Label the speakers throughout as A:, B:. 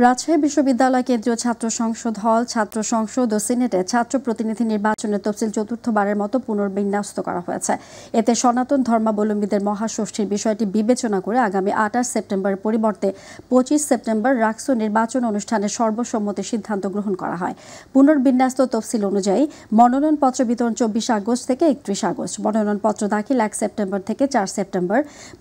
A: রাজশাহী বিশ্ববিদ্যালয় কেন্দ্রীয় ছাত্র সংসদ হল, ছাত্র সংসদ ও সিনেটে ছাত্র প্রতিনিধি নির্বাচনের তফসিল চতুর্থবারের মতো পুনর্বিন্যস্ত করা হয়েছে। এতে সনাতন ধর্মাবলম্বীদের মহাষষ্ঠীর বিষয়টি বিবেচনা করে আগামী 28 সেপ্টেম্বরের পরিবর্তে 25 সেপ্টেম্বর রাকসু নির্বাচন অনুষ্ঠানের সর্বসম্মতি সিদ্ধান্ত গ্রহণ করা হয়। পুনর্বিন্যস্ত তফসিল অনুযায়ী মনোনয়নপত্র বিতরণ 24 আগস্ট থেকে 31 আগস্ট, মনোনয়নপত্র দাখিল 1 সেপ্টেম্বর থেকে 4 সেপ্টেম্বর,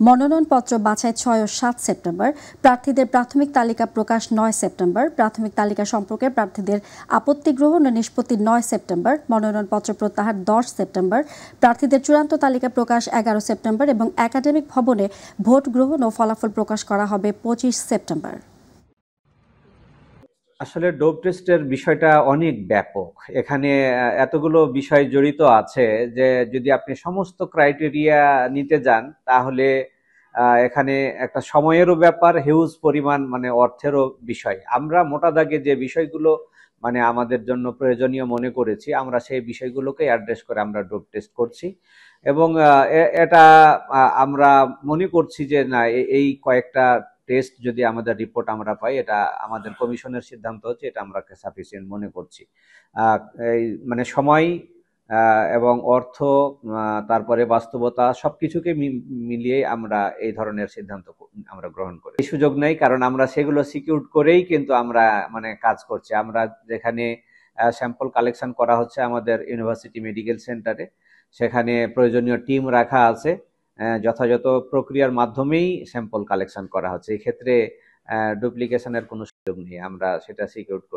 A: মনোনয়নপত্র বাছাই 6 ও 7 সেপ্টেম্বর, প্রার্থীদের প্রাথমিক তালিকা প্রকাশ 9 সেপ্টেম্বর, প্রাথমিক তালিকা সম্পর্কে প্রার্থীদের আপত্তি গ্রহণ ও নিষ্পত্তি 9 সেপ্টেম্বর, মনোনয়নপত্র প্রত্যাহার 10 সেপ্টেম্বর, প্রার্থীদের চূড়ান্ত তালিকা প্রকাশ 11 সেপ্টেম্বর এবং একাডেমিক ভবনে ভোট গ্রহণ ও ফলাফল প্রকাশ করা হবে 25 সেপ্টেম্বর।
B: আসলে ডোপ টেস্টের বিষয়টা অনেক ব্যাপক। এখানে এতগুলো বিষয় জড়িত আছে যে যদি আপনি সমস্ত ক্রাইটেরিয়া নিতে যান তাহলে এখানে একটা সময়েরও ব্যাপার, হিউজ পরিমাণ মানে অর্থেরও বিষয়। আমরা মোটা দাগে যে বিষয়গুলো মানে আমাদের জন্য প্রয়োজনীয় মনে করেছি, আমরা সেই বিষয়গুলোকে অ্যাড্রেস করে আমরা ডোপ টেস্ট করছি এবং এটা আমরা মনে করছি যে না, এই কয়েকটা টেস্ট যদি আমাদের রিপোর্ট আমরা পাই, এটা আমাদের কমিশনের সিদ্ধান্ত হচ্ছে, এটা আমরা সাফিসিয়েন্ট মনে করছি। এই মানে সময় এবং অর্থ, তারপরে বাস্তবতা, সবকিছুকে মিলিয়ে আমরা এই ধরনের সিদ্ধান্ত আমরা গ্রহণ করি। এই সুযোগ নেই, কারণ আমরা সেগুলো সিকিউর করেই কিন্তু আমরা মানে কাজ করছি। আমরা যেখানে স্যাম্পল কালেকশন করা হচ্ছে আমাদের ইউনিভার্সিটি মেডিকেল সেন্টারে, সেখানে প্রয়োজনীয় টিম রাখা আছে, যথাযথ প্রক্রিয়ার মাধ্যমেই স্যাম্পল কালেকশন করা হচ্ছে। এই ক্ষেত্রে ডুপ্লিকেশনের কোনো সুযোগ নেই, আমরা সেটা সিকিউর করি।